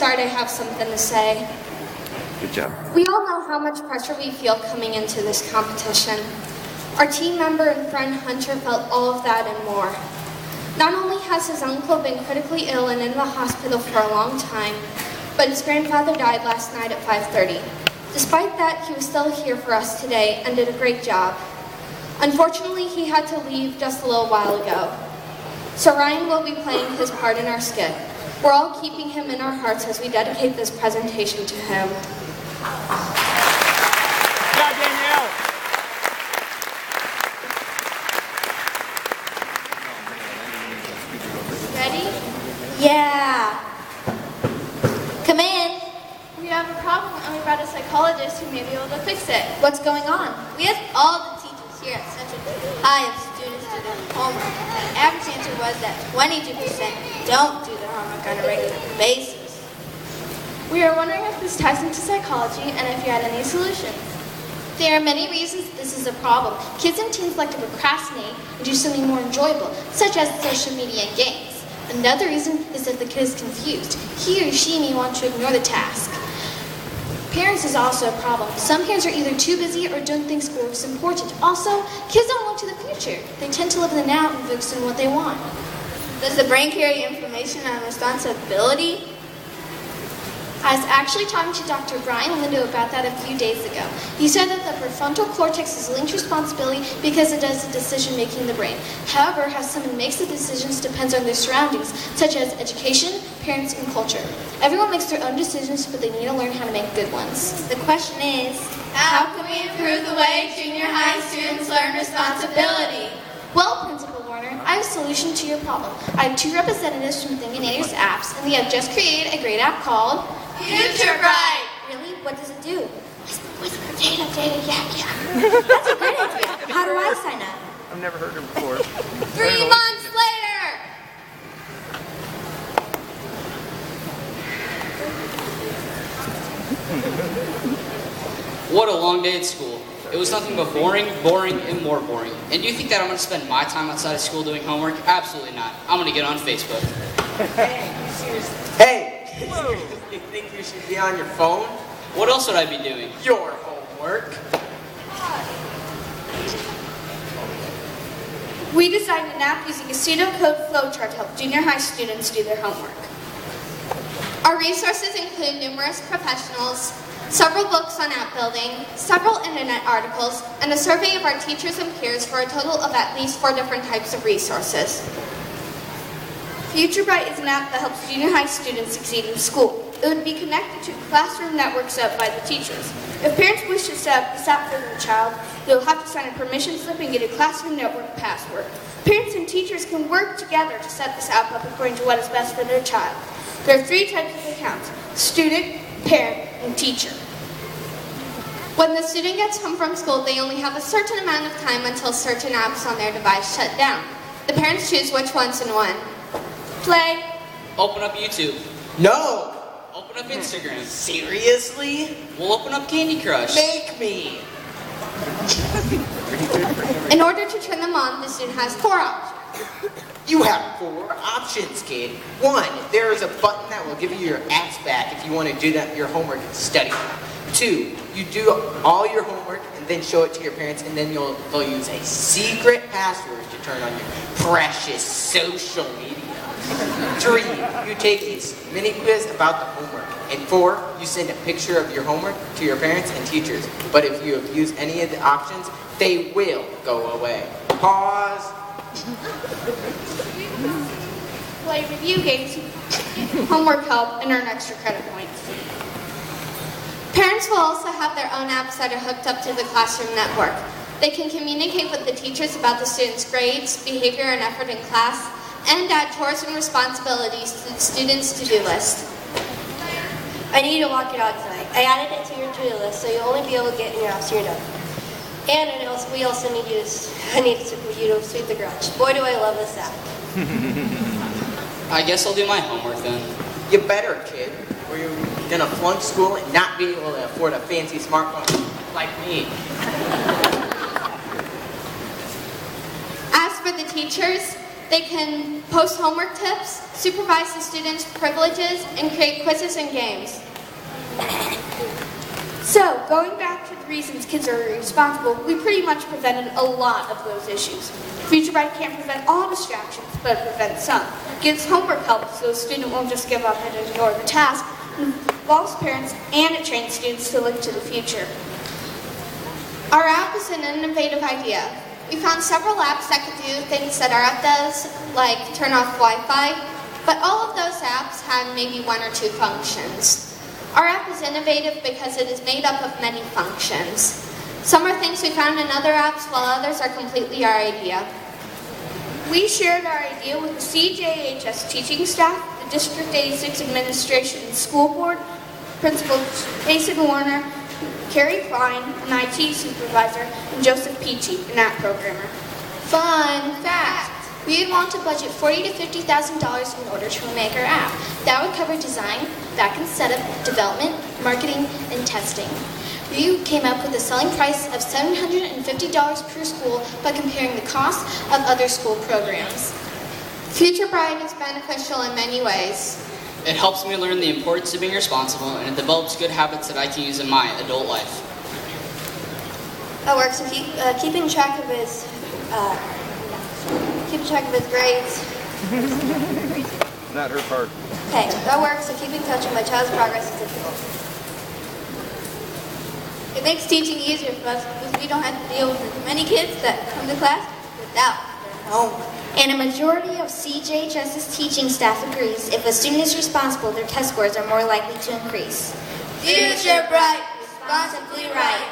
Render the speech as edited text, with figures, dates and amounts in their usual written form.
start, I have something to say. Good job. We all know how much pressure we feel coming into this competition. Our team member and friend Hunter felt all of that and more. Not only has his uncle been critically ill and in the hospital for a long time, but his grandfather died last night at 5:30. Despite that, he was still here for us today and did a great job. Unfortunately, he had to leave just a little while ago. So Ryan will be playing his part in our skit. We're all keeping him in our hearts as we dedicate this presentation to him. Yeah, Danielle. Ready? Yeah. Come in. We have a problem and we brought a psychologist who may be able to fix it. What's going on? We asked all the teachers here at such a high of students to do homework. The average answer was that 22% don't do their homework on a regular basis. We are wondering if this ties into psychology and if you had any solutions. There are many reasons this is a problem. Kids and teens like to procrastinate and do something more enjoyable, such as social media and games. Another reason is if the kid is confused. He or she may want to ignore the task. Parents is also a problem. Some parents are either too busy or don't think school is important. Also, kids don't look to the future. They tend to live in the now and focus on what they want. Does the brain carry information on responsibility? I was actually talking to Dr. Brian Lindo about that a few days ago. He said that the prefrontal cortex is linked to responsibility because it does the decision-making in the brain. However, how someone makes the decisions depends on their surroundings, such as education, parents, and culture. Everyone makes their own decisions, but they need to learn how to make good ones. The question is, how can we improve the way junior high students learn responsibility? Well, Principal Warner, I have a solution to your problem. I have 2 representatives from Thinginators Apps, and we have just created a great app called Future Bright! Really? What does it do? Whisper, data, yeah. That's a great idea. How do I sign up? I've never heard her before. 3 months later! What a long day at school. It was nothing but boring, and more boring. And do you think that I'm going to spend my time outside of school doing homework? Absolutely not. I'm going to get on Facebook. Hey! You think you should be on your phone? What else would I be doing? Your homework. We designed an app using a pseudocode flowchart to help junior high students do their homework. Our resources include numerous professionals, several books on app building, several internet articles, and a survey of our teachers and peers for a total of at least 4 different types of resources. Future Bright is an app that helps junior high students succeed in school. It would be connected to a classroom network set up by the teachers. If parents wish to set up this app for their child, they will have to sign a permission slip and get a classroom network password. Parents and teachers can work together to set this app up according to what is best for their child. There are 3 types of accounts: student, parent, and teacher. When the student gets home from school, they only have a certain amount of time until certain apps on their device shut down. The parents choose which ones and when. Play. Open up YouTube. No! Open up Instagram. Seriously? We'll open up Candy Crush. Make me! In order to turn them on, the student has 4 options. You have 4 options, kid. 1, there is a button that will give you your apps back if you want to do your homework and study. 2, you do all your homework and then show it to your parents, and then they'll use a secret password to turn on your precious social media. 3, you take a mini quiz about the homework. And 4, you send a picture of your homework to your parents and teachers. But if you abuse any of the options, they will go away. Pause. Play review games, homework help, and earn extra credit points. Parents will also have their own apps that are hooked up to the classroom network. They can communicate with the teachers about the students' grades, behavior, and effort in class, and add chores and responsibilities to the students' to-do list. I need to walk your dog tonight. I added it to your to-do list, so you'll only be able to get in your house when you're done. And we also need you to sweep the garage. Boy, do I love this app. I guess I'll do my homework then. You better, kid, or you're gonna flunk school and not be able to afford a fancy smartphone like me. As for the teachers, They can post homework tips, supervise the students' privileges, and create quizzes and games. So, going back to the reasons kids are irresponsible, we pretty much prevented a lot of those issues. Future Bright can't prevent all distractions, but it prevents some. It gives homework help so the student won't just give up and ignore the task. It involves parents, and it trains students to look to the future. Our app is an innovative idea. We found several apps that could do things that our app does, like turn off Wi-Fi, but all of those apps have maybe one or two functions. Our app is innovative because it is made up of many functions. Some are things we found in other apps, while others are completely our idea. We shared our idea with the CJHS teaching staff, the District 86 Administration and School Board, Principal Jason Warner, Carrie Klein, an IT supervisor, and Joseph Peachy, an app programmer. Fun fact. We would want to budget $40,000 to $50,000 in order to make our app. That would cover design, backend setup, development, marketing, and testing. We came up with a selling price of $750 per school by comparing the cost of other school programs. Future Bright is beneficial in many ways. It helps me learn the importance of being responsible, and it develops good habits that I can use in my adult life. That works. So keeping track of his grades. Not her part. Okay, that works. So keeping touch with my child's progress is difficult. It makes teaching easier for us because we don't have to deal with as many kids that come to class without their homework. And a majority of CJHS's teaching staff agrees if a student is responsible, their test scores are more likely to increase. Future Bright, responsibly right.